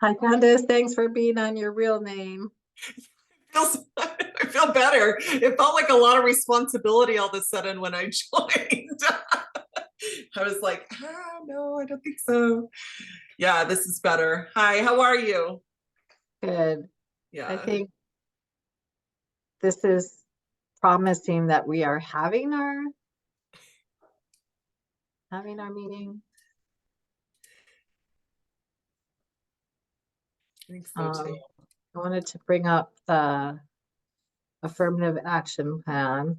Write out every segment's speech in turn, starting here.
Hi, Candace. Thanks for being on your real name. I feel better. It felt like a lot of responsibility all of a sudden when I joined. I was like, no, I don't think so. Yeah, this is better. Hi, how are you? Good. I Yeah, think this is promising that we are having our meeting. I think so too. Um, I wanted to bring up the Affirmative Action Plan.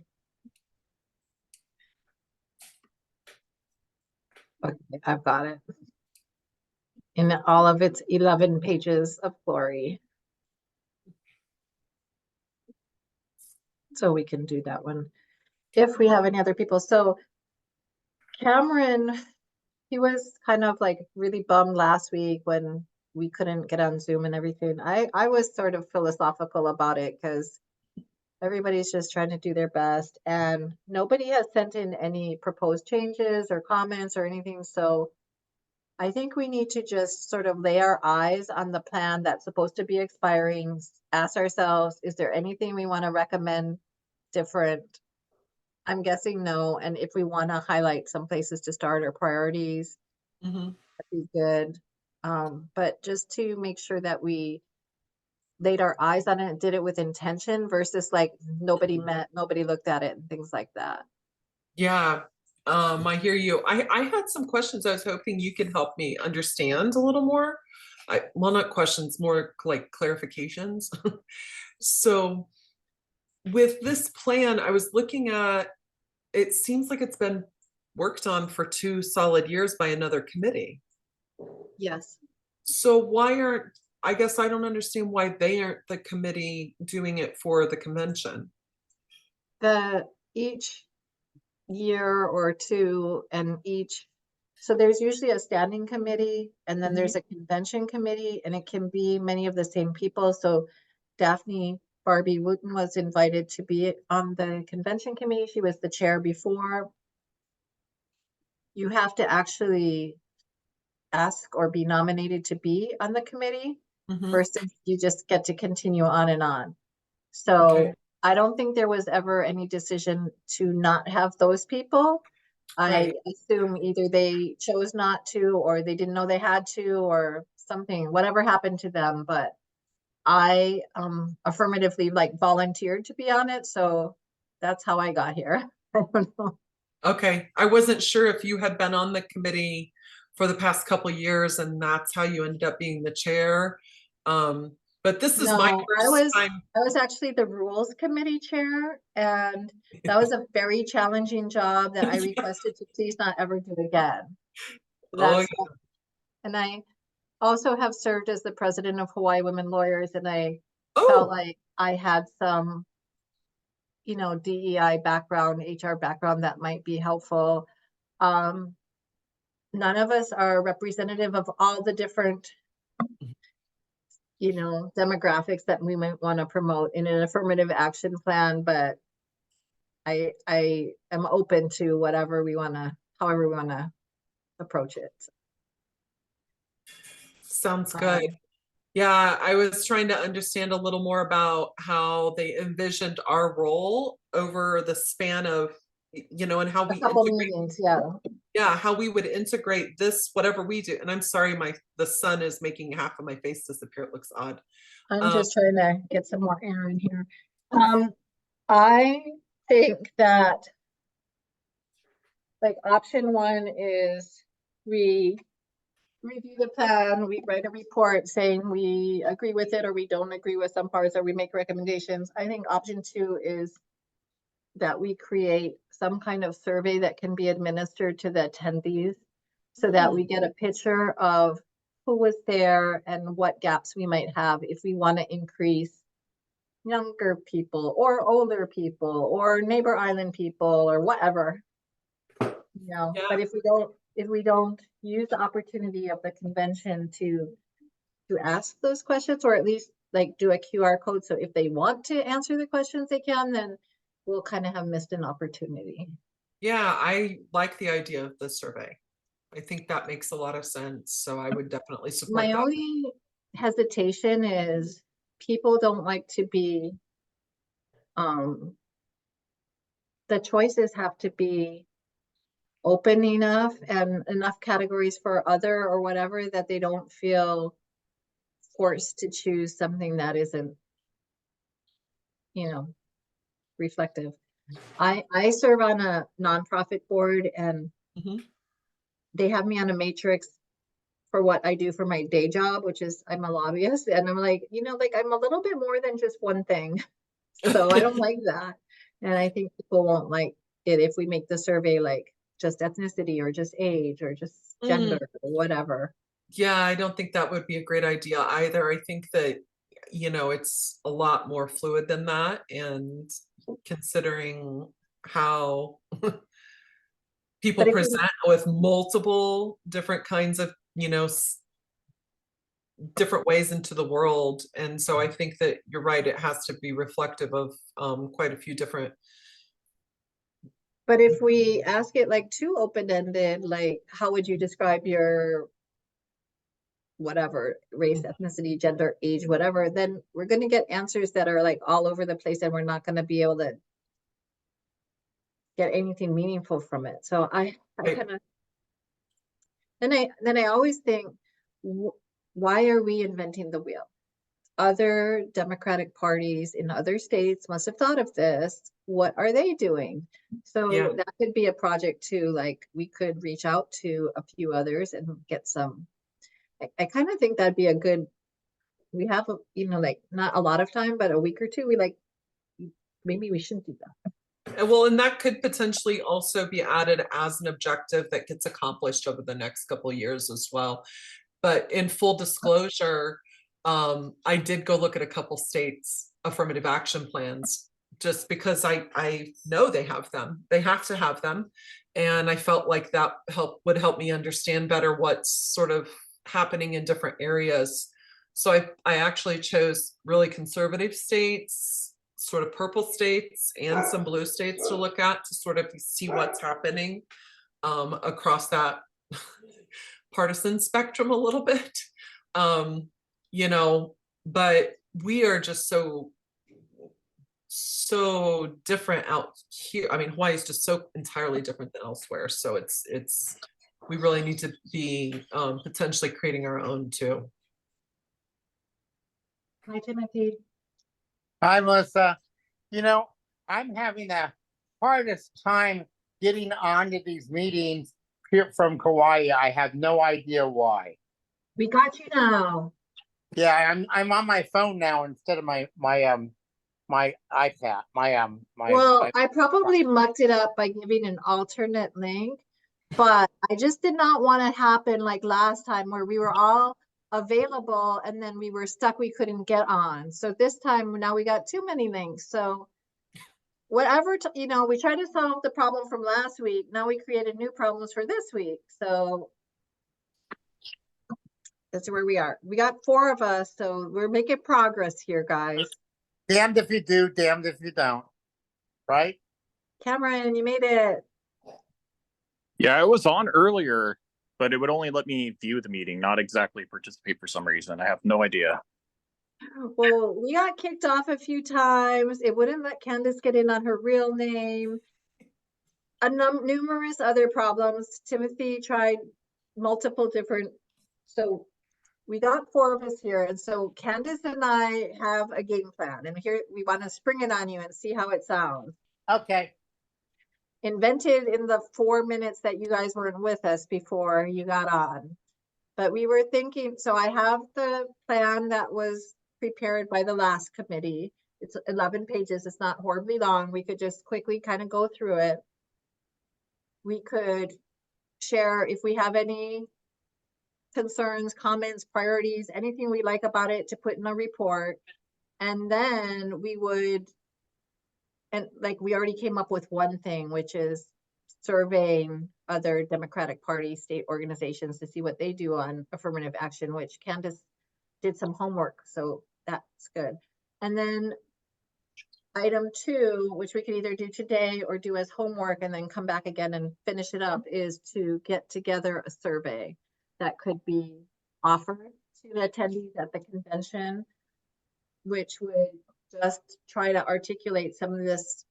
Okay, I've got it in all of its 11 pages of glory. So we can do that one if we have any other people. So Cameron, he was kind of like really bummed last week when we couldn't get on Zoom and everything. I was sort of philosophical about it because everybody's just trying to do their best and nobody has sent in any proposed changes or comments or anything. So I think we need to just sort of lay our eyes on the plan that's supposed to be expiring, ask ourselves, is there anything we want to recommend different? I'm guessing no. And if we want to highlight some places to start or priorities, Mhm. that'd be good. But just to make sure that we laid our eyes on it and did it with intention versus like nobody met, nobody looked at it and things like that. Yeah, I hear you. I had some questions I was hoping you could help me understand a little more. Well, not questions, more like clarifications. So with this plan, I was looking at, it seems like it's been worked on for 2 solid years by another committee. Yes. So why aren't, I guess I don't understand why they aren't the committee doing it for the convention. The each year or two and each, so there's usually a standing committee and then Mhm. there's a convention committee and it can be many of the same people. So Daphne Barbie Wooten was invited to be on the convention committee. She was the chair before. You have to actually ask or be nominated to be on the committee Mhm. versus you just get to continue on and on. Okay. So I don't think there was ever any decision to not have those people. I Right. assume either they chose not to, or they didn't know they had to, or something, whatever happened to them. But I affirmatively like volunteered to be on it. So that's how I got here. I don't know. Okay. I wasn't sure if you had been on the committee for the past couple years and that's how you ended up being the chair. But this is my No, first time. I was actually the rules committee chair, and that was a very challenging job that I Yeah. requested to please not ever do again. Oh, That's and I also have served as the president of Hawaii Women Lawyers, and I felt oh, like I had some, DEI background, HR background that might be helpful. Um, None of us are representative of all the different, demographics that we might want to promote in an affirmative action plan, but I am open to however we want to approach it. sounds good. Um, Yeah, I was trying to understand a little more about how they envisioned our role over the span of, and how a we couple integrate, meetings, yeah. yeah, how we would integrate this, whatever we do. And I'm sorry, the sun is making half of my face disappear. It looks odd. I'm Um, just trying to get some more air in here. Um, I think that like option one is we review the plan, we write a report saying we agree with it or we don't agree with some parts or we make recommendations. I think option two is that we create some kind of survey that can be administered to the attendees so that we get a picture of who was there and what gaps we might have if we want to increase younger people or older people or neighbor island people or whatever. But yeah, if we don't use the opportunity of the convention to ask those questions or at least like do a QR code so if they want to answer the questions they can, then we'll kind of have missed an opportunity. yeah, I like the idea of the survey. I think that makes a lot of sense. So I would definitely support My that. only hesitation is people don't like to be, the choices have to be open enough and enough categories for other or whatever that they don't feel forced to choose something that isn't, reflective. I serve on a nonprofit board, and Mhm. they have me on a matrix for what I do for my day job, which is I'm a lobbyist. And I'm like, I'm a little bit more than just one thing. So I don't like that. And I think people won't like it if we make the survey like just ethnicity or just age or just Mm, gender or whatever. yeah, I don't think that would be a great idea either. I think that, it's a lot more fluid than that. And considering how people But if we present with multiple different kinds of, different ways into the world. And so I think that you're right, it has to be reflective of quite a few different. But if we ask it like too open-ended, like how would you describe your whatever, race, ethnicity, gender, age, whatever, then we're going to get answers that are like all over the place, and we're not going to be able to get anything meaningful from it. So I Right. kind of, then I always think, why are we inventing the wheel? Other Democratic parties in other states must have thought of this. What are they doing? So Yeah. that could be a project too. Like we could reach out to a few others and get some. I kind of think that'd be a good. We have, like not a lot of time, but a week or two. Maybe we should do that. Well, and that could potentially also be added as an objective that gets accomplished over the next couple of years as well. But in full disclosure, I did go look at a couple states' affirmative action plans just because I know they have them. They have to have them. And I felt like that would help me understand better what's sort of happening in different areas. So I actually chose really conservative states, sort of purple states, and some blue states to look at to sort of see what's happening across that partisan spectrum a little bit. um but we are just so different out here. I mean, Hawaii is just so entirely different than elsewhere, so it's we really need to be potentially creating our own too. Hi, Timothy. Hi, Melissa. You know, I'm having the hardest time getting onto these meetings here from Kauai. I have no idea why. We got you now. Yeah, I'm on my phone now instead of my iPad. Well, I probably mucked it up by giving an alternate link, but I just did not want it happen like last time where we were all available and then we were stuck, we couldn't get on. So this time now we got too many links. So whatever, we tried to solve the problem from last week. Now we created new problems for this week. So that's where we are. We got 4 of us, so we're making progress here, guys. Damned if you do, damned if you don't. Right? Cameron, you made it. Yeah, I was on earlier, but it would only let me view the meeting, not exactly participate for some reason. I have no idea. Well, we got kicked off a few times. It wouldn't let Candace get in on her real name. Numerous other problems. Timothy tried multiple different. So we got 4 of us here. And so Candace and I have a game plan. And here we want to spring it on you and see how it sounds. Okay. Invented in the 4 minutes that you guys weren't with us before you got on. But we were thinking, so I have the plan that was prepared by the last committee. It's 11 pages. It's not horribly long. We could just quickly kind of go through it. We could share if we have any concerns, comments, priorities, anything we like about it to put in a report. And then we would, and like we already came up with one thing, which is surveying other Democratic Party state organizations to see what they do on affirmative action, which Candace did some homework, so that's good. And then item 2, which we can either do today or do as homework and then come back again and finish it up, is to get together a survey that could be offered student attendees at the convention, which would just try to articulate some of this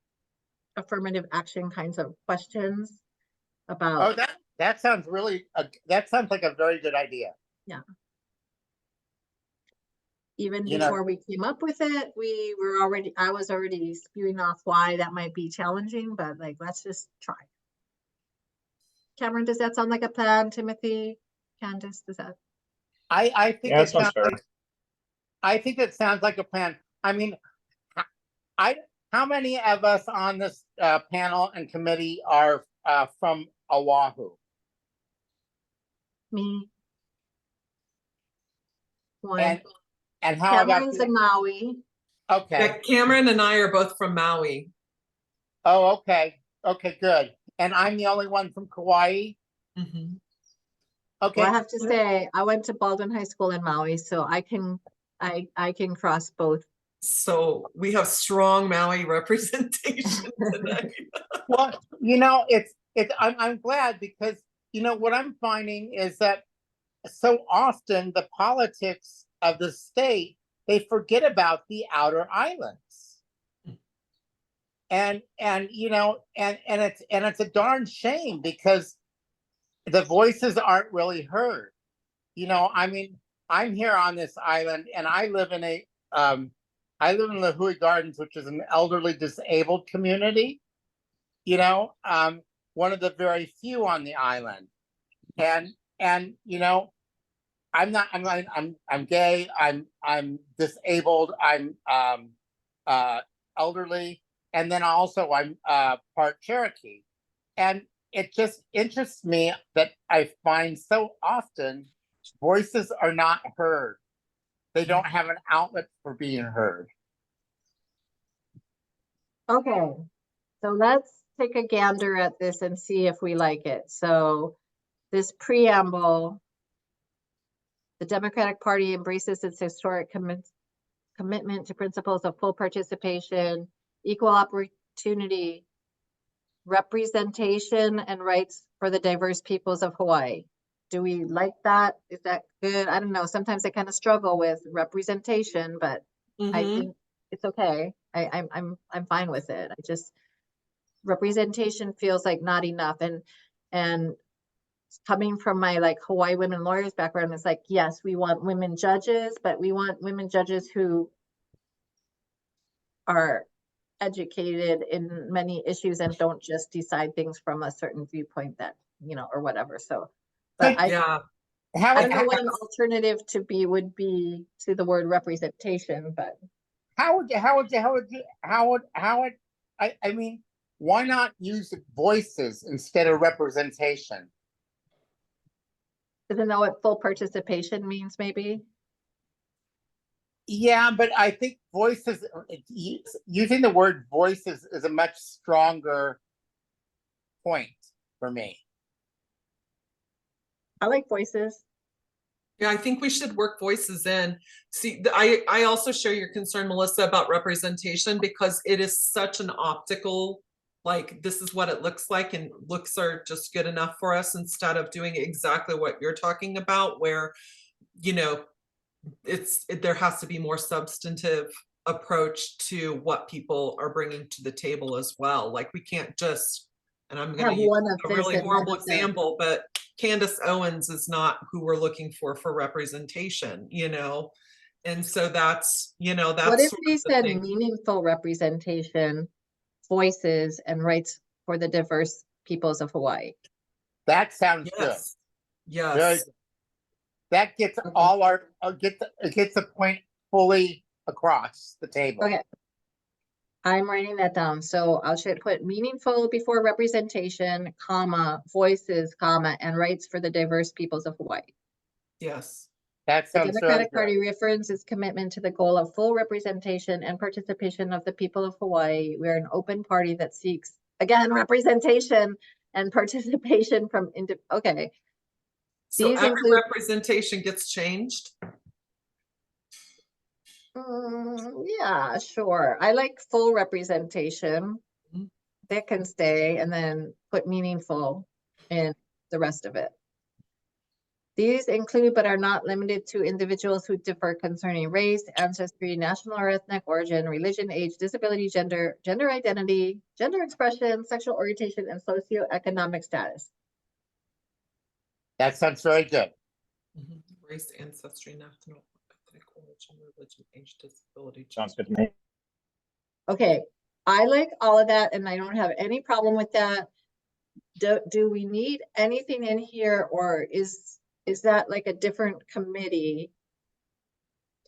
affirmative action kinds of questions Oh, about, that sounds really, that sounds like a very good idea. even You know- before we came up with it, I was already spewing off why that might be challenging, but like, let's just try. Cameron, does that sound like a plan? Timothy, Candace, does that? I think Yeah, it that sounds sounds fair. like, I think it sounds like a plan. I mean, how many of us on this panel and committee are from Oahu? Me? One. And how about Cameron's in Maui. okay? Yeah, Cameron and I are both from Maui. Oh, okay, good. And I'm the only one from Kauai. Mhm. Okay, Well, I have to say, I went to Baldwin High School in Maui, so I can cross both. So we have strong Maui representation tonight. well, I'm glad because what I'm finding is that so often the politics of the state, they forget about the outer islands. And it's a darn shame because the voices aren't really heard. I mean, I'm here on this island and I live in La Hui Gardens, which is an elderly disabled community, one of the very few on the island. And I'm gay, I'm disabled, I'm elderly, and then also I'm part Cherokee. And it just interests me that I find so often voices are not heard. They don't have an outlet for being heard. Okay, so let's take a gander at this and see if we like it. So this preamble, the Democratic Party embraces its historic commitment to principles of full participation, equal opportunity, representation, and rights for the diverse peoples of Hawaii. Do we like that? Is that good? I don't know. Sometimes I kind of struggle with representation, but I Mhm. think it's okay. I'm fine with it. I just, representation feels like not enough. And coming from my like Hawaii women lawyers background, it's like, yes, we want women judges, but we want women judges who are educated in many issues and don't just decide things from a certain viewpoint that, or whatever. So, but Yeah. I don't know what an alternative to be would be to the word representation, but I mean, why not use voices instead of representation? doesn't know what full participation means, maybe. Yeah, but I think voices, using the word voices is a much stronger point for me. I like voices. Yeah, I think we should work voices in. See, I also share your concern, Melissa, about representation because it is such an optical, like this is what it looks like and looks are just good enough for us instead of doing exactly what you're talking about where, there has to be more substantive approach to what people are bringing to the table as well. Like we can't just, and I'm going to use a really horrible example, but Candace Owens is not who we're looking for representation, and so that's, that's What if sort we of the said thing. meaningful representation, voices, and rights for the diverse peoples of Hawaii? That sounds good. Yes. Very good. That gets all our gets the point fully across the table. Okay. I'm writing that down. So I should put meaningful before representation, comma, voices, comma, and rights for the diverse peoples of Hawaii. Yes. That The sounds Democratic very Party good. reaffirms its commitment to the goal of full representation and participation of the people of Hawaii. We're an open party that seeks, again, representation and participation from, okay. So These every include, representation gets changed. yeah, sure. I like full representation. Mhm. That can stay, and then put meaningful in the rest of it. These include but are not limited to individuals who differ concerning race, ancestry, national or ethnic origin, religion, age, disability, gender, gender identity, gender expression, sexual orientation, and socioeconomic status. That sounds very good. Mhm. Race, ancestry, national, ethnic origin, religion, age, disability. Sounds good to me. Okay, I like all of that and I don't have any problem with that. Do we need anything in here, or is that like a different committee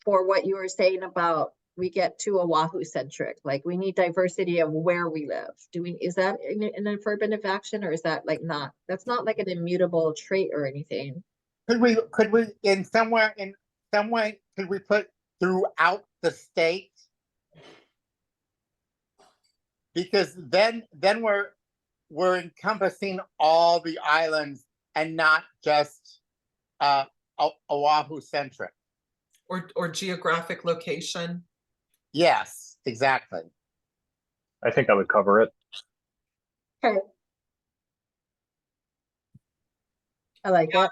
for what you were saying about we get too Oahu centric? Like we need diversity of where we live. Is that an affirmative action, or is that like not, that's not like an immutable trait or anything? Could we in some way could we put throughout the state? Because then we're encompassing all the islands and not just Oahu centric. Or geographic location. Yes, exactly. I think I would cover it. Okay. I like it.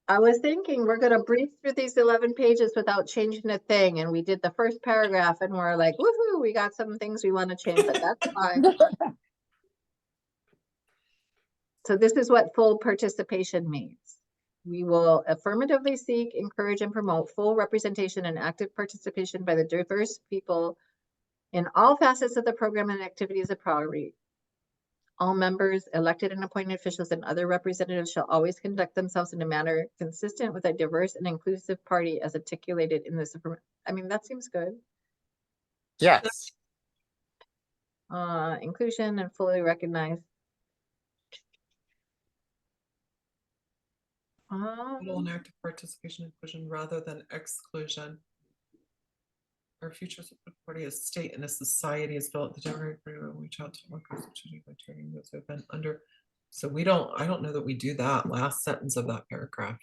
I was thinking we're gonna breeze through these 11 pages without changing a thing, and we did the first paragraph and we're like, woohoo, we got some things we want to change, but that's fine. So this is what full participation means. We will affirmatively seek, encourage, and promote full representation and active participation by the diverse people in all facets of the program and activities of priority. All members, elected and appointed officials, and other representatives shall always conduct themselves in a manner consistent with a diverse and inclusive party as articulated in this. I mean, that seems good. Yes. Inclusion and fully recognized. Total and active participation, inclusion rather than exclusion. Our future support party, a state and a society is built. The Democratic Party will reach out to more constituted by turning those who have been under. So I don't know that we do that last sentence of that paragraph.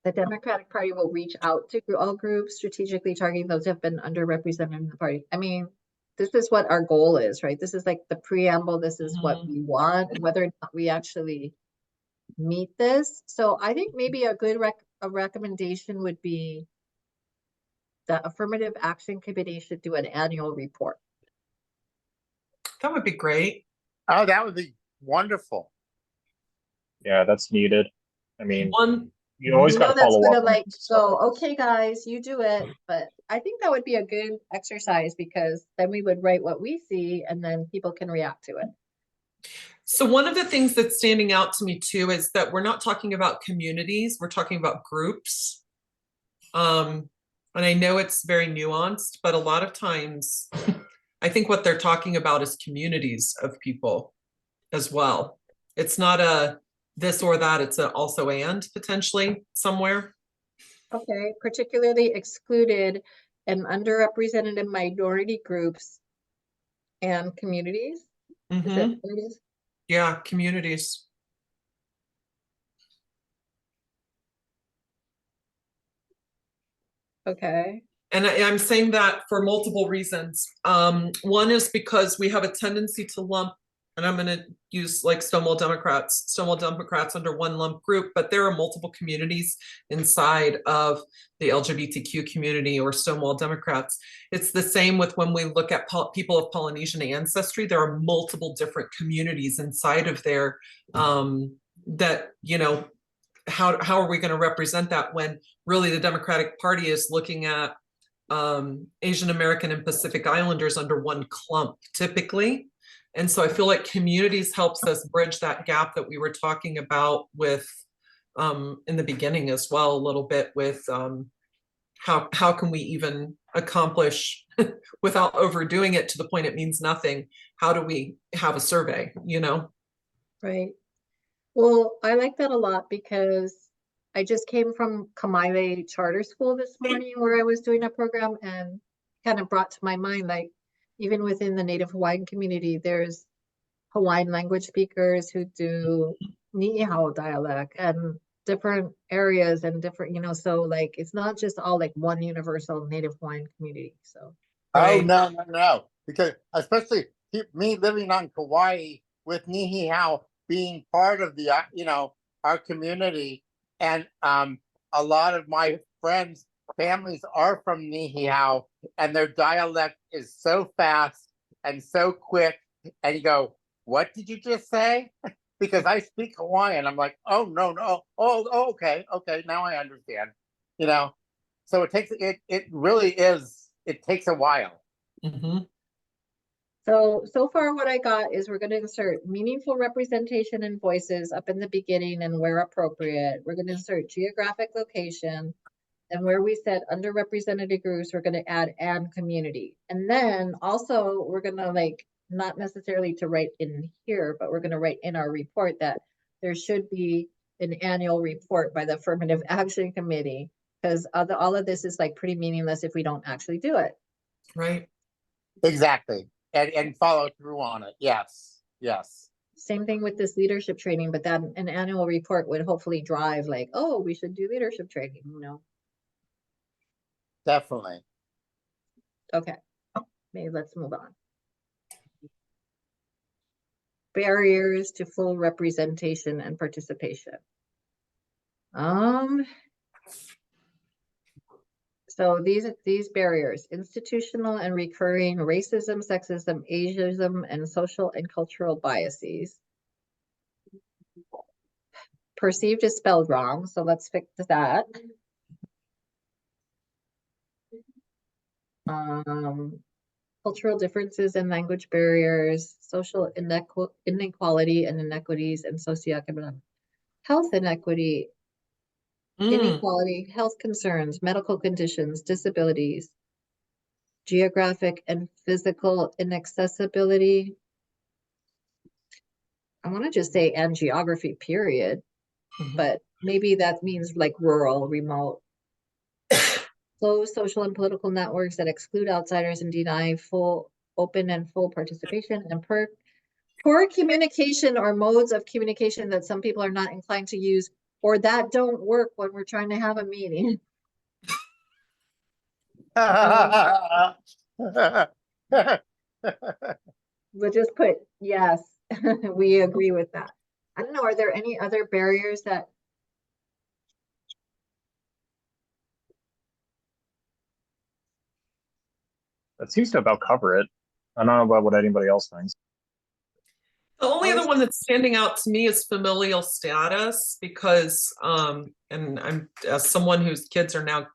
The Democratic Party will reach out to all groups, strategically targeting those who have been underrepresented in the party. I mean, this is what our goal is, right? This is like the preamble. This is what we want, and whether or not we actually meet this. So I think maybe a good recommendation would be the Affirmative Action Committee should do an annual report. That would be great. Oh, that would be wonderful. Yeah, that's needed. I mean, One, you always got to That's follow gonna up. like go, okay, guys, you do it. But I think that would be a good exercise, because then we would write what we see and then people can react to it. so one of the things that's standing out to me too is that we're not talking about communities, we're talking about groups. And I know it's very nuanced, but a lot of times I think what they're talking about is communities of people as well. It's not a this or that, it's a also and potentially somewhere. Okay, particularly excluded and underrepresented minority groups and communities. Is it Mhm. communities? Yeah, communities. Okay. And I'm saying that for multiple reasons. One is because we have a tendency to lump, and I'm going to use like Stonewall Democrats under one lump group, but there are multiple communities inside of the LGBTQ community or Stonewall Democrats. It's the same with when we look at people of Polynesian ancestry. There are multiple different communities inside of there that, you know, how are we going to represent that when really the Democratic Party is looking at Asian American and Pacific Islanders under one clump typically. And so I feel like communities helps us bridge that gap that we were talking about with in the beginning as well, a little bit with how can we even accomplish without overdoing it to the point it means nothing. How do we have a survey, you know? Right. Well, I like that a lot because I just came from Kamaile Charter School this morning where I was doing a program, and kind of brought to my mind, like, even within the Native Hawaiian community, there's Hawaiian language speakers who do Ni'ihau dialect and different areas and different, you know, so like, it's not just all like one universal Native Hawaiian community, so. Oh, Right. no. Because especially me living on Kauai with Ni'ihau, being part of the, our community. And a lot of my friends, families are from Niihau, and their dialect is so fast and so quick. And you go, what did you just say? Because I speak Hawaiian. I'm like, oh, no, no. Oh, okay. Now I understand, So it really is, it takes a while. Mhm. So far what I got is we're going to insert meaningful representation and voices up in the beginning and where appropriate. We're going to insert geographic location. And where we said underrepresented groups, we're going to add and community. And then also we're going to not necessarily to write in here, but we're going to write in our report that there should be an annual report by the Affirmative Action Committee, because all of this is pretty meaningless if we don't actually do it. Right. Exactly. And follow through on it. Yes. Same thing with this leadership training, but that an annual report would hopefully drive oh, we should do leadership training, Definitely. Okay, maybe let's move on. Barriers to full representation and participation. So these barriers: institutional and recurring racism, sexism, ageism, and social and cultural biases. Perceived is spelled wrong, so let's fix that. Cultural differences and language barriers, social inequality and inequities, and socioeconomic health inequity, inequality, health concerns, medical conditions, disabilities, geographic and physical inaccessibility. I want to just say and geography, period. But maybe that means rural, remote. Closed social and political networks that exclude outsiders and deny open and full participation, and poor communication or modes of communication that some people are not inclined to use or that don't work when we're trying to have a meeting. We'll just put yes. We agree with that. I don't know, are there any other barriers that That seems to about cover it. I don't know about what anybody else thinks. The only other one that's standing out to me is familial status, because and I'm, as someone whose kids are now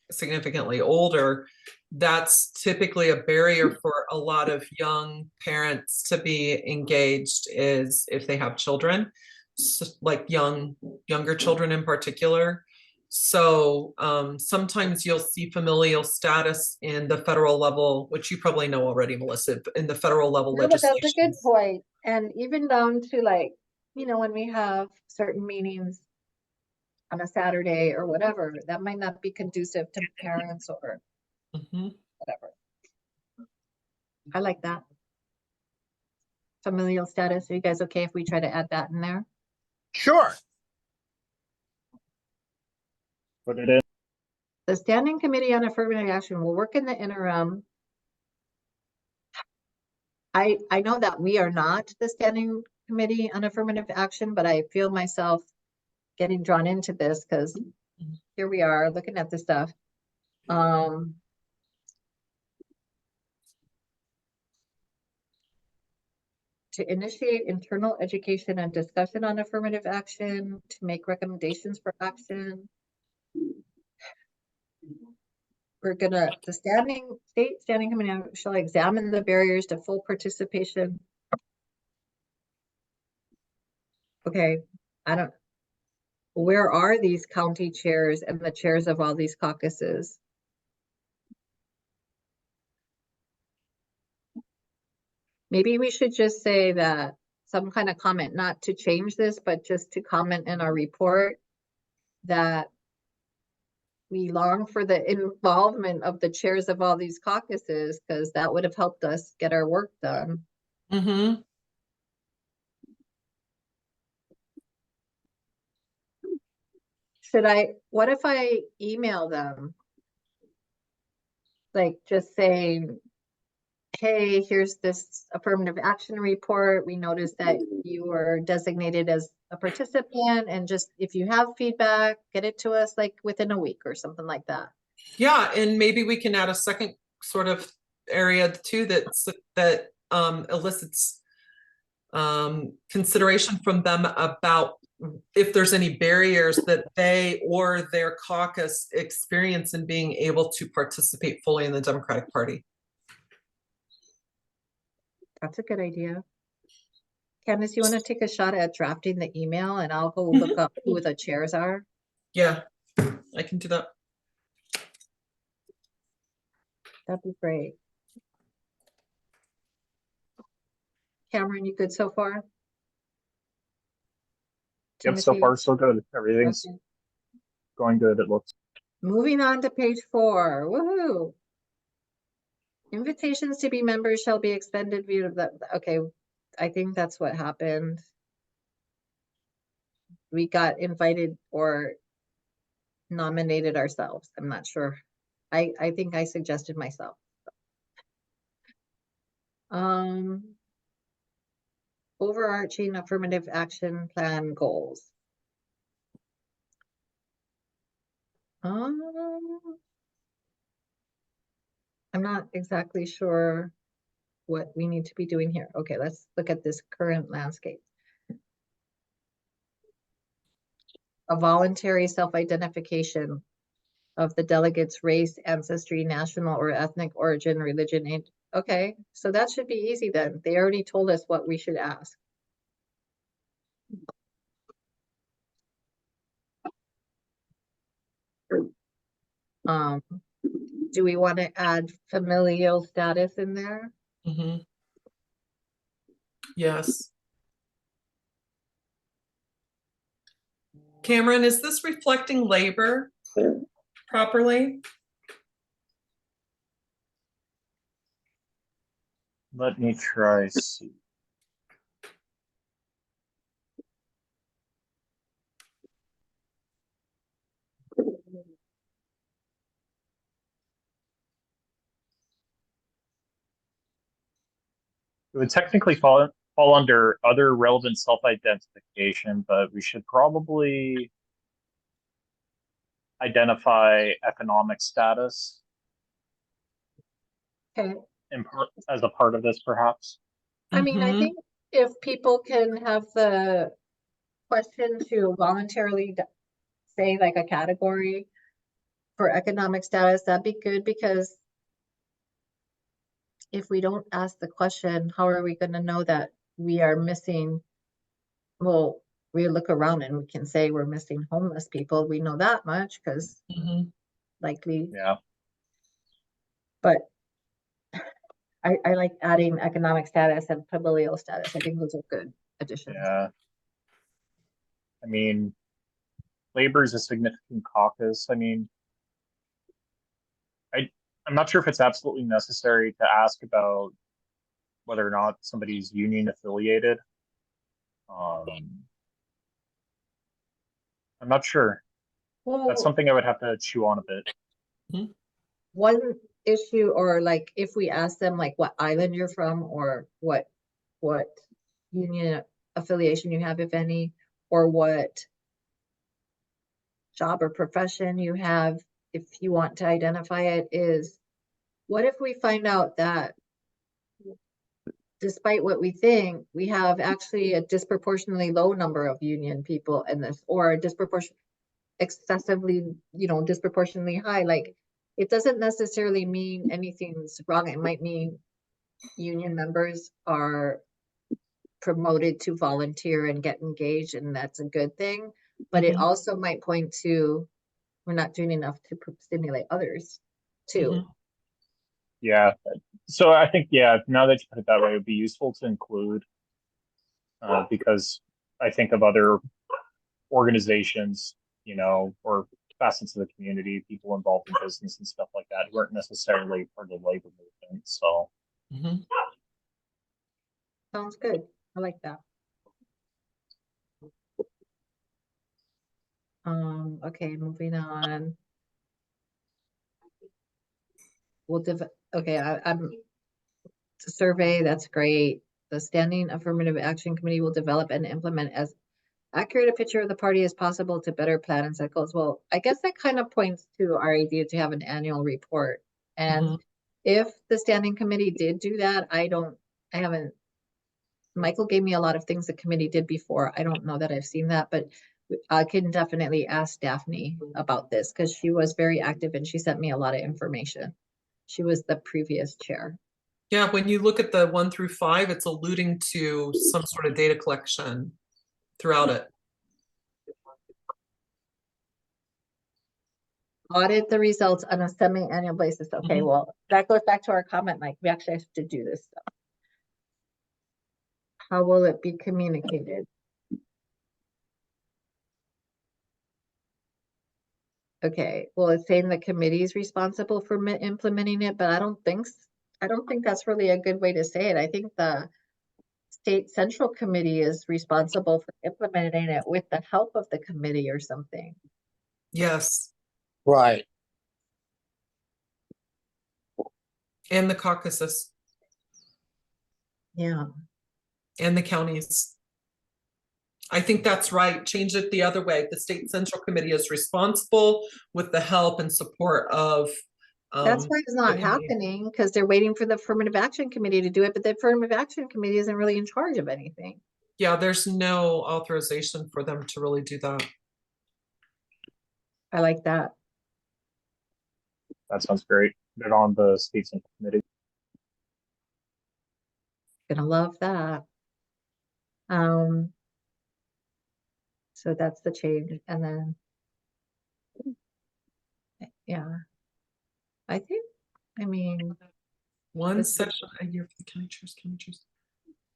significantly older, that's typically a barrier for a lot of young parents to be engaged, is if they have children, younger children in particular. So sometimes you'll see familial status in the federal level, which you probably know already, Melissa, in the federal level legislation. That's a good point. And even down to when we have certain meetings on a Saturday or whatever, that might not be conducive to parents or whatever. I like that. Familial status. Are you guys okay if we try to add that in there? Sure. Put it in. The Standing Committee on Affirmative Action will work in the interim. I know that we are not the Standing Committee on Affirmative Action, but I feel myself getting drawn into this because here we are looking at this stuff. To initiate internal education and discussion on affirmative action, to make recommendations for action. We're gonna, the state standing committee shall examine the barriers to full participation. Okay, where are these county chairs and the chairs of all these caucuses? Maybe we should just say that some kind of comment, not to change this, but just to comment in our report that we long for the involvement of the chairs of all these caucuses, because that would have helped us get our work done. What if I email them? Just saying, hey, here's this affirmative action report. We noticed that you were designated as a participant, and just if you have feedback, get it to us like within a week or something like that. Yeah, and maybe we can add a second sort of area too that elicits consideration from them about if there's any barriers that they or their caucus experience in being able to participate fully in the Democratic Party. That's a good idea. Candace, you want to take a shot at drafting the email, and I'll go look up who the chairs are? Yeah, I can do that. That'd be great. Cameron, you good so far? Yep, so Timothy? far so good. Everything's Okay. going good, it looks. Moving on to page 4. Woohoo! Invitations to be members shall be extended via the, okay, I think that's what happened. We got invited or nominated ourselves. I'm not sure. I think I suggested myself. Overarching affirmative action plan goals. I'm not exactly sure what we need to be doing here. Okay, let's look at this current landscape. A voluntary self-identification of the delegates' race, ancestry, national or ethnic origin, religion, age. Okay, so that should be easy then. They already told us what we should ask. Do we want to add familial status in there? Mm-hmm. Yes. Cameron, is this reflecting labor properly? Let me try see. It would technically fall under other relevant self-identification, but we should probably identify economic status Okay, as a part of this, perhaps. I mean, I Mhm. think if people can have the question to voluntarily say like a category for economic status, that'd be good, because if we don't ask the question, how are we going to know that we are missing? Well, we look around and we can say we're missing homeless people. We know that much because Mhm. likely, Yeah. but I like adding economic status and familial status. I think those are good additions. Yeah. I mean, labor is a significant caucus. I mean, I'm not sure if it's absolutely necessary to ask about whether or not somebody's union affiliated. I'm not sure. That's Well, something I would have to chew on a bit. one issue, or like if we ask them like what island you're from, or what union affiliation you have, if any, or what job or profession you have, if you want to identify it, is what if we find out that despite what we think, we have actually a disproportionately low number of union people in this, or a excessively, disproportionately high. Like, it doesn't necessarily mean anything's wrong. It might mean union members are promoted to volunteer and get engaged, and that's a good thing. But it Mhm. also might point to we're not doing enough to stimulate others too. Mhm. Yeah. So I think, yeah, now that you put it that way, it would be useful to include because I think of other organizations, or facets of the community, people involved in business and stuff like that, who weren't necessarily part of the labor movement. So, Mhm. Sounds good. I like that. Okay, moving on. Okay, survey, that's great. The Standing Affirmative Action Committee will develop and implement as accurate a picture of the party as possible to better plan and set goals. Well, I guess that kind of points to our idea to have an annual report. And Mhm. if the standing committee did do that, I haven't, Michael gave me a lot of things the committee did before. I don't know that I've seen that, but I can definitely ask Daphne about this because she was very active and she sent me a lot of information. She was the previous chair. Yeah, when you look at the 1 through 5, it's alluding to some sort of data collection throughout it. Audit the results on a semi-annual basis. Okay, Mhm. well, that goes back to our comment, Mike. We actually have to do this stuff. How will it be communicated? Okay, well, it's saying the committee is responsible for implementing it, but I don't think that's really a good way to say it. I think the state central committee is responsible for implementing it with the help of the committee or something. Yes, Right. and the caucuses Yeah, and the counties. I think that's right. Change it the other way. The state central committee is responsible with the help and support of that's why it's not the committee. happening because they're waiting for the Affirmative Action Committee to do it, but the Affirmative Action Committee isn't really in charge of anything. Yeah, there's no authorization for them to really do that. I like that. That sounds great. Put it on the state central committee. Gonna love that. So that's the change, and then yeah, I think, I mean, One This is- session a year for the county chairs.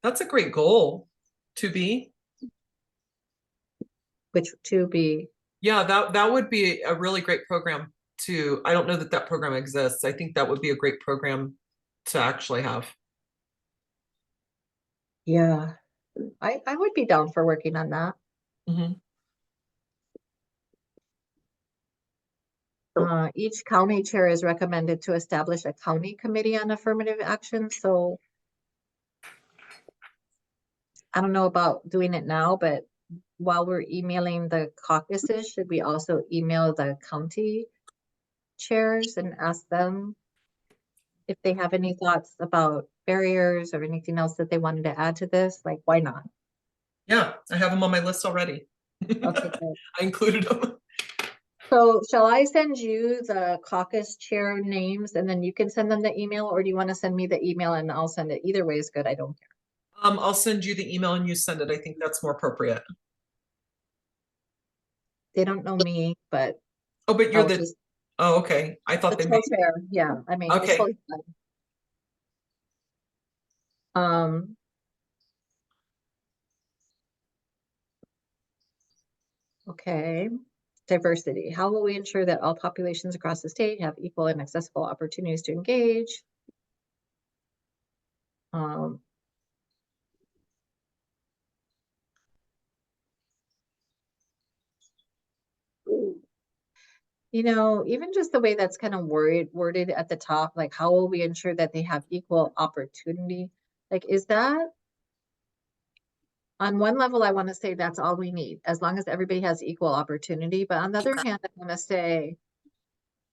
That's a great goal to be. which to be, Yeah, that would be a really great program to, I don't know that program exists. I think that would be a great program to actually have. yeah, I would be down for working on that. Mhm. Each county chair is recommended to establish a county committee on affirmative action, so I don't know about doing it now, but while we're emailing the caucuses, should we also email the county chairs and ask them if they have any thoughts about barriers or anything else that they wanted to add to this? Like, why not? Yeah, I have them on my list already. Okay, good. I included them. So shall I send you the caucus chair names and then you can send them the email, or do you want to send me the email and I'll send it? Either way is good. I don't care. I'll send you the email and you send it. I think that's more appropriate. They don't know me, but Oh, but you're I'll the, just, oh, okay. I thought the they made, co-chair. Yeah, I mean, it's okay. totally fine. Okay. Diversity. How will we ensure that all populations across the state have equal and accessible opportunities to engage? You know, even just the way that's kind of worded at the top, like how will we ensure that they have equal opportunity? Like, is that on one level, I want to say that's all we need, as long as everybody has equal opportunity. But on the other hand, I want to say,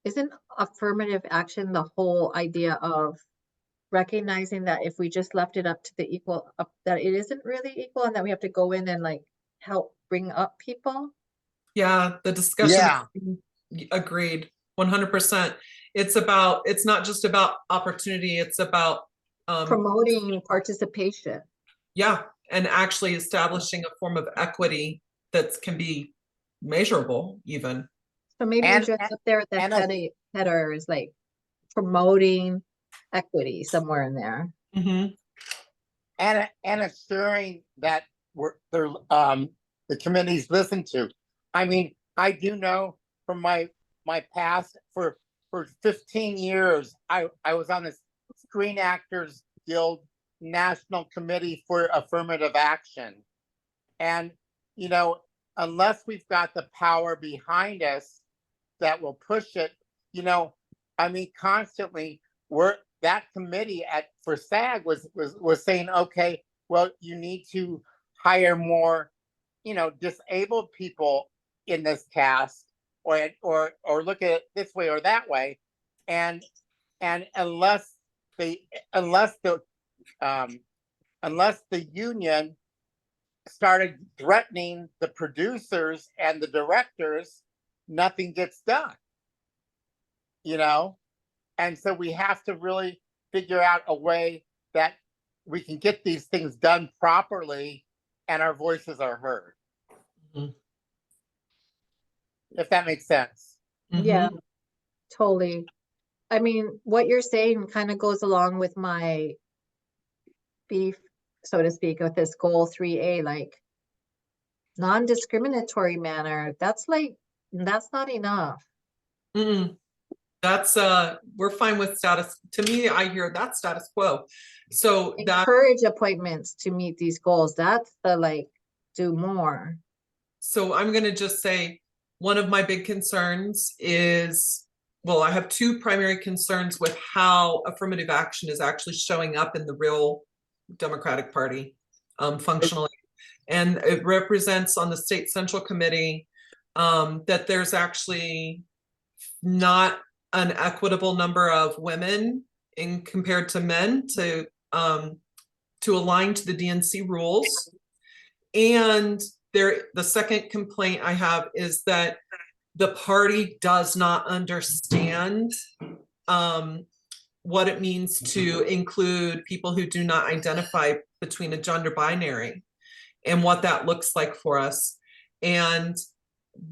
isn't affirmative action the whole idea of recognizing that if we just left it up to the equal, that it isn't really equal and that we have to go in and like help bring up people? Yeah, the discussion. Yeah. Agreed, 100%. It's not just about opportunity, it's about Promoting participation. yeah, and actually establishing a form of equity that can be measurable even. So maybe And- just up there at the and header is like promoting equity somewhere in there. Mhm. and assuring that they're the committees listen to. I mean, I do know from my past for 15 years, I was on the Screen Actors Guild National Committee for Affirmative Action. And you know, unless we've got the power behind us that will push it, you know, I mean, constantly that committee for SAG was saying, okay, well, you need to hire more, disabled people in this cast, or look at it this way or that way, and unless the union started threatening the producers and the directors, nothing gets done. And so we have to really figure out a way that we can get these things done properly and our voices are heard. Mhm. If that makes sense. Yeah, Mhm. totally. I mean, what you're saying kind of goes along with my beef, so to speak, with this goal 3A, like non-discriminatory manner. That's not enough. Mm-mm. That's we're fine with status. To me, I hear that's status quo. So that Encourage appointments to meet these goals. That's the do more. so I'm gonna just say one of my big concerns is, well, I have two primary concerns with how affirmative action is actually showing up in the real Democratic Party, functionally. And it represents on the state central committee that there's actually not an equitable number of women in compared to men to align to the DNC rules. And the second complaint I have is that the party does not understand what it means to include people who do not identify between a gender binary and what that looks like for us. And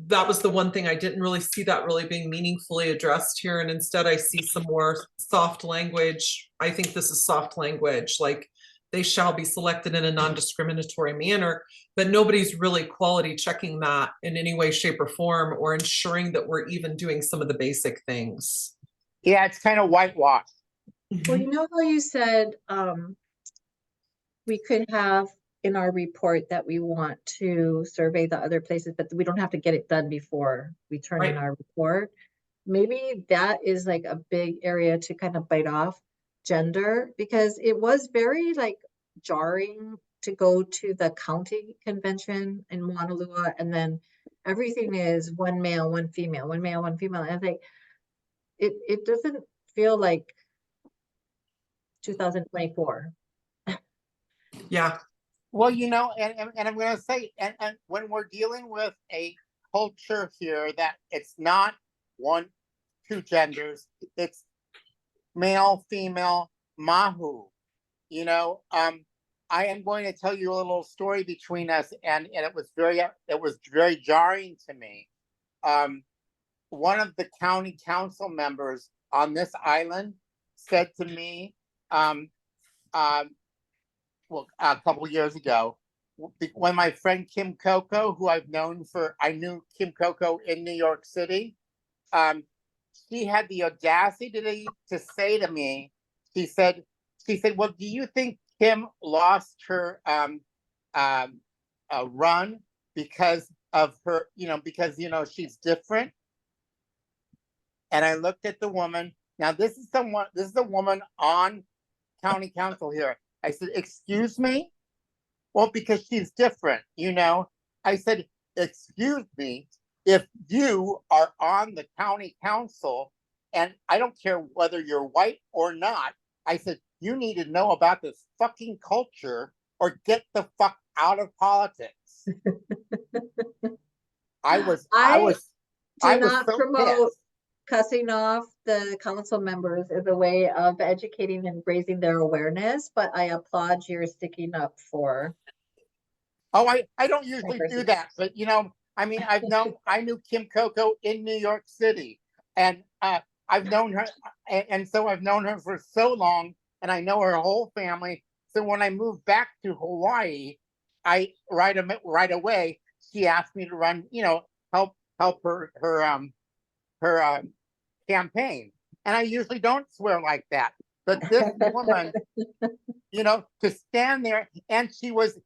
that was the one thing I didn't really see that really being meaningfully addressed here. And instead I see some more soft language. I think this is soft language, like they shall be selected in a non-discriminatory manner, but nobody's really quality checking that in any way, shape, or form, or ensuring that we're even doing some of the basic things. Yeah, it's kind of whitewashed. Well, you know how you said we could have in our report that we want to survey the other places, but we don't have to get it done before we turn in Right. our report. Maybe that is like a big area to kind of bite off gender, because it was very jarring to go to the county convention in Honolulu and then everything is one male, one female, one male, one female. And I think it doesn't feel like 2024. Yeah. Well, and I'm going to say, and when we're dealing with a culture here that it's not two genders, it's male, female, mahu. I am going to tell you a little story between us, and it was very jarring to me. One of the county council members on this island said to me, a couple years ago, when my friend Kim Coco, who I knew Kim Coco in New York City, she had the audacity to say to me, she said, well, do you think Kim lost her run because of her, because she's different? And I looked at the woman. Now this is a woman on county council here. I said, excuse me? Well, because she's different, I said, excuse me, if you are on the county council, and I don't care whether you're white or not, I said, you need to know about this fucking culture or get the fuck out of politics. I was not so promote pissed. cussing off the council members as a way of educating and raising their awareness, but I applaud your sticking up for. Oh, I don't usually do that, but I knew Kim Coco in New York City, and I've known her, and so I've known her for so long, and I know her whole family. So when I moved back to Hawaii, I right away she asked me to run, help her campaign, and I usually don't swear like that, but this woman, to stand there, and she was.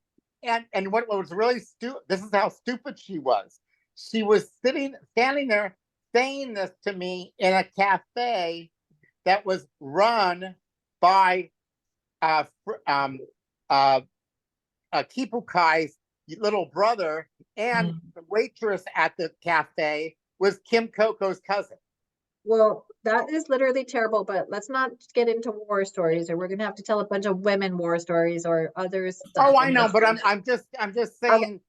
And what was really stupid, this is how stupid she was. She was standing there saying this to me in a cafe that was run by Kipukai's little brother, and the waitress at the cafe was Kim Coco's cousin. Well, that is literally terrible, but let's not get into war stories, or we're gonna have to tell a bunch of women war stories or others. Oh, I know, but I'm just saying.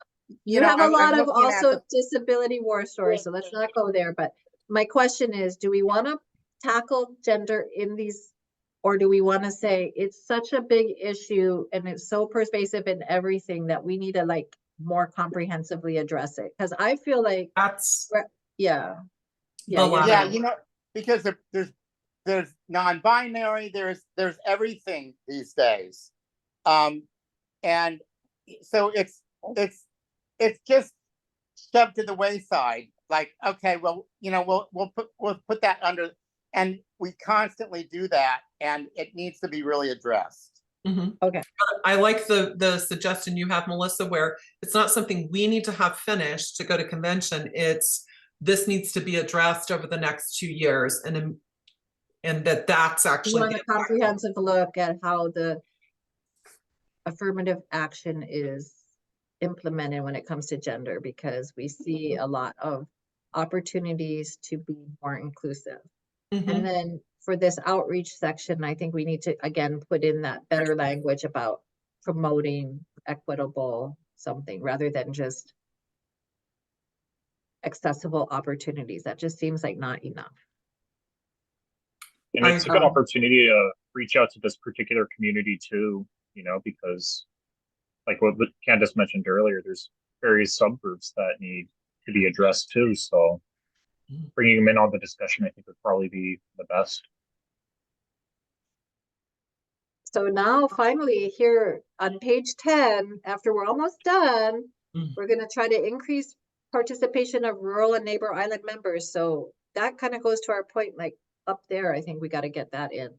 You know, have a I'm lot of looking at also disability war stories, so let's not go there. But my question is, do we want to tackle gender in these, or do we want to say it's such a big issue and it's so pervasive in everything that we need to like more comprehensively address it? Because I feel like That's yeah, the latter. Yeah, you know, because there's non-binary, there's everything these days, and so it's just shoved to the wayside. Like, okay, well, you know, we'll put that under, and we constantly do that, and it needs to be really addressed. Okay. I like the suggestion you have, Melissa, where it's not something we need to have finished to go to convention. It's this needs to be addressed over the next 2 years, and that's We actually want a comprehensive look at how the affirmative action is implemented when it comes to gender, because we see a lot of opportunities to be more inclusive. And then for this outreach section, I think we need to, again, put in that better language about promoting equitable something rather than just accessible opportunities. That just seems like not enough. And it's a good opportunity to reach out to this particular community too, you know, because like what Candace mentioned earlier, there's various subgroups that need to be addressed too. So bringing them in on the discussion, I think, would probably be the best. So now finally here on page 10, after we're almost done, we're going to try to increase participation of rural and neighbor island members. So that kind of goes to our point, like up there, I think we got to get that in.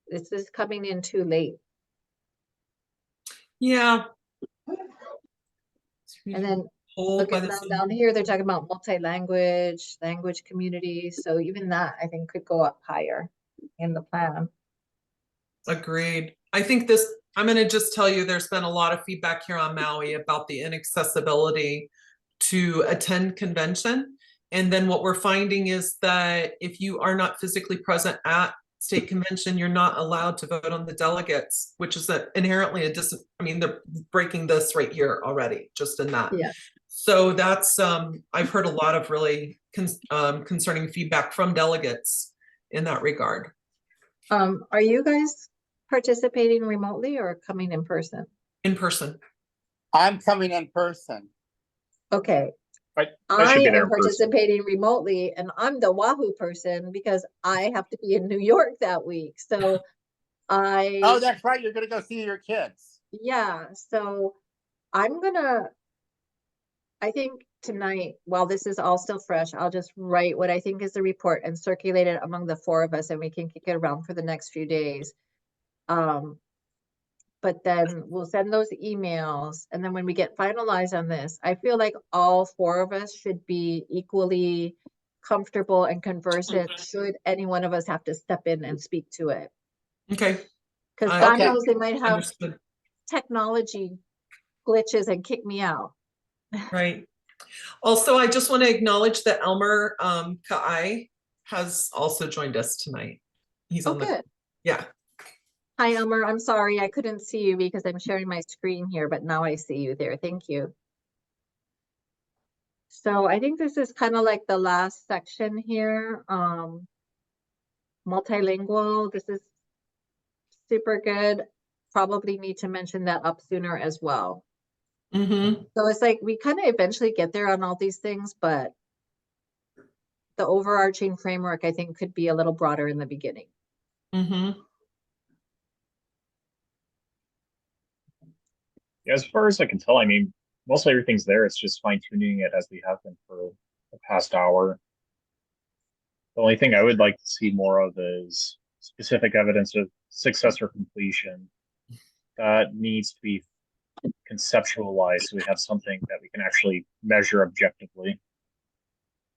This is coming in too late. Yeah. And then look at down here, they're talking about multi-language, language communities. So even that, I think, could go up higher in the plan. Agreed. I think this, I'm going to just tell you, there's been a lot of feedback here on Maui about the inaccessibility to attend convention. And then what we're finding is that if you are not physically present at state convention, you're not allowed to vote on the delegates, which is inherently I mean, they're breaking this right here already, just in that. Yeah. So that's, I've heard a lot of really concerning feedback from delegates in that regard. Are you guys participating remotely or coming in person? In person. I'm coming in person. Okay. I should be there am participating remotely, and I'm the Wahoo person because I have to be in New York that week. So Oh, that's right. You're going to go see your kids. Yeah. So I think tonight, while this is all still fresh, I'll just write what I think is the report and circulate it among the 4 of us, and we can kick it around for the next few days. But then we'll send those emails. And then when we get finalized on this, I feel like all 4 of us should be equally comfortable and conversant should any one of us have to step in and speak to it. Okay. Because God Okay. knows they might have Understood. technology glitches and kick me out. Right. Also, I just want to acknowledge that Elmer Ka'ai has also joined us tonight. He's on good. Yeah. Hi, Elmer. I'm sorry I couldn't see you because I'm sharing my screen here, but now I see you there. Thank you. So I think this is kind of like the last section here. Multilingual. This is super good. Probably need to mention that up sooner as well. So it's like we kind of eventually get there on all these things, but the overarching framework, I think, could be a little broader in the beginning. Yeah, as far as I can tell, I mean, most everything's there. It's just fine tuning it as we have been for the past hour. The only thing I would like to see more of is specific evidence of success or completion that needs to be conceptualized so we have something that we can actually measure objectively.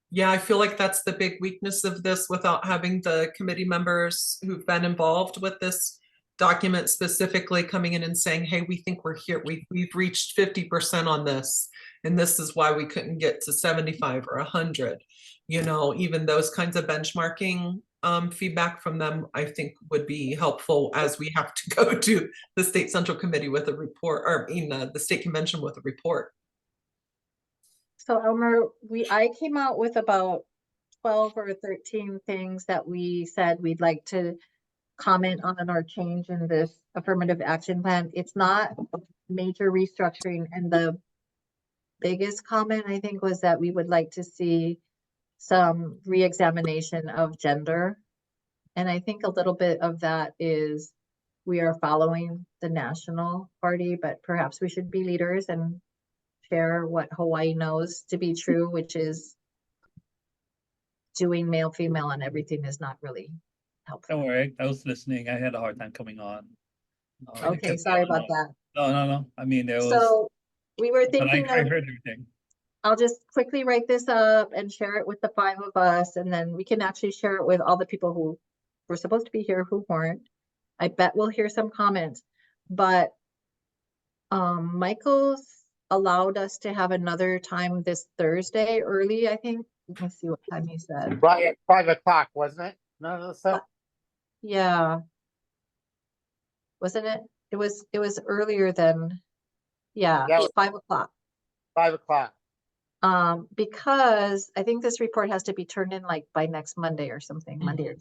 Yeah, I feel like that's the big weakness of this without having the committee members who've been involved with this document specifically coming in and saying, hey, we think we're here. We've reached 50% on this, and this is why we couldn't get to 75 or 100. You know, even those kinds of benchmarking feedback from them, I think would be helpful as we have to go to the state central committee with a report, or the state convention with a report. So Elmer, I came out with about 12 or 13 things that we said we'd like to comment on or change in this affirmative action plan. It's not major restructuring, and the biggest comment I think was that we would like to see some re-examination of gender. And I think a little bit of that is we are following the national party, but perhaps we should be leaders and share what Hawaii knows to be true, which is doing male, female, and everything is not really helpful. Don't worry, I was listening. I had a hard time coming on. Okay, sorry about that. No. I mean, there was. So we were But I thinking of, heard everything. I'll just quickly write this up and share it with the 5 of us, and then we can actually share it with all the people who were supposed to be here who weren't. I bet we'll hear some comments, but Michael's allowed us to have another time this Thursday early, I think. Let me see what time he said. Right at 5 o'clock, wasn't it? No, so Yeah. Wasn't it? It was earlier than, yeah, Yeah. 5 o'clock. 5 o'clock. Because I think this report has to be turned in like by next Monday or something, Monday.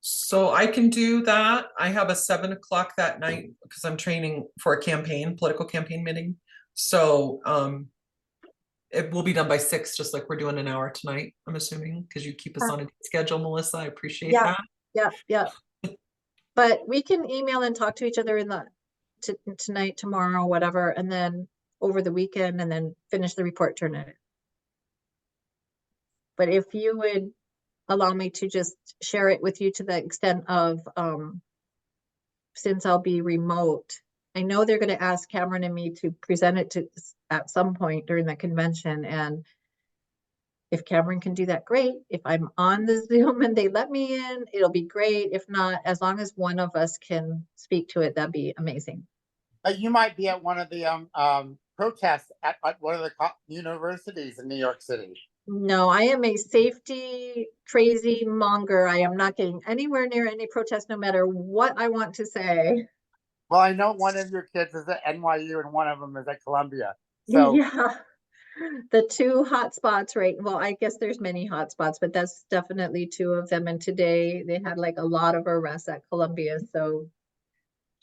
So I can do that. I have a 7 o'clock that night because I'm training for a political campaign meeting. So it will be done by 6, just like we're doing an hour tonight, I'm assuming, because you keep us on a schedule, Melissa. I appreciate that. Yeah. But we can email and talk to each other in tonight, tomorrow, whatever, and then over the weekend, and then finish the report, turn it in. But if you would allow me to just share it with you to the extent of, since I'll be remote, I know they're going to ask Cameron and me to present it to at some point during the convention. And if Cameron can do that, great. If I'm on the Zoom and they let me in, it'll be great. If not, as long as one of us can speak to it, that'd be amazing. You might be at one of the protests at one of the universities in New York City. No, I am a safety crazy monger. I am not getting anywhere near any protest, no matter what I want to say. Well, I know one of your kids is at NYU and one of them is at Columbia. So Yeah, the 2 hot spots, right? Well, I guess there's many hot spots, but that's definitely 2 of them. And today they had like a lot of arrests at Columbia. So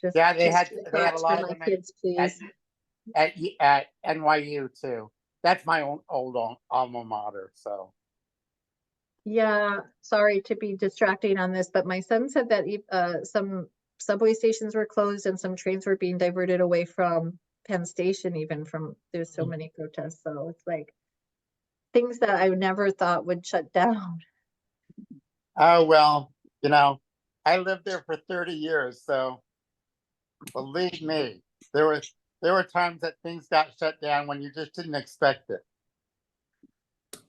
just yeah, they had just a lot thoughts for of my them kids, please. at NYU too. That's my old alma mater. So Yeah, sorry to be distracting on this, but my son said that some subway stations were closed and some trains were being diverted away from Penn Station, even from, there's so many protests. So it's like things that I never thought would shut down. oh well, you know, I lived there for 30 years, so believe me, there were times that things got shut down when you just didn't expect it.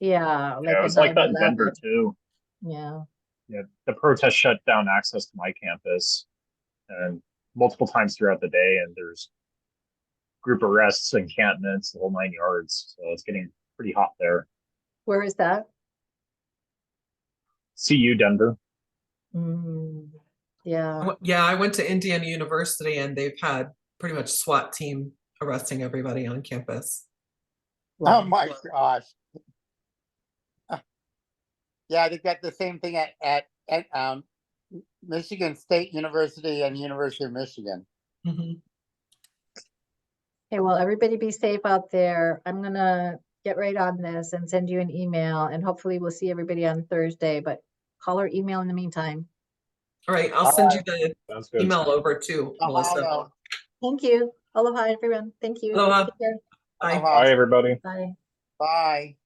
Yeah, Yeah, it was like that in 9/11. Denver too. Yeah. Yeah, the protest shut down access to my campus and multiple times throughout the day, and there's group arrests, encampments, the whole 9 yards. So it's getting pretty hot there. Where is that? CU Denver. Yeah. Yeah, I went to Indiana University and they've had pretty much SWAT team arresting everybody on campus. Oh my gosh. Yeah, they got the same thing at Michigan State University and University of Michigan. Mhm. Okay, well, everybody be safe out there. I'm gonna get right on this and send you an email, and hopefully we'll see everybody on Thursday, but call or email in the meantime. All right, I'll send you the Sounds good. email over to Melissa. Mahalo. Thank you. Aloha, everyone. Thank you. Aloha. Take care. Bye. Aloha. Bye, everybody. Bye. Bye.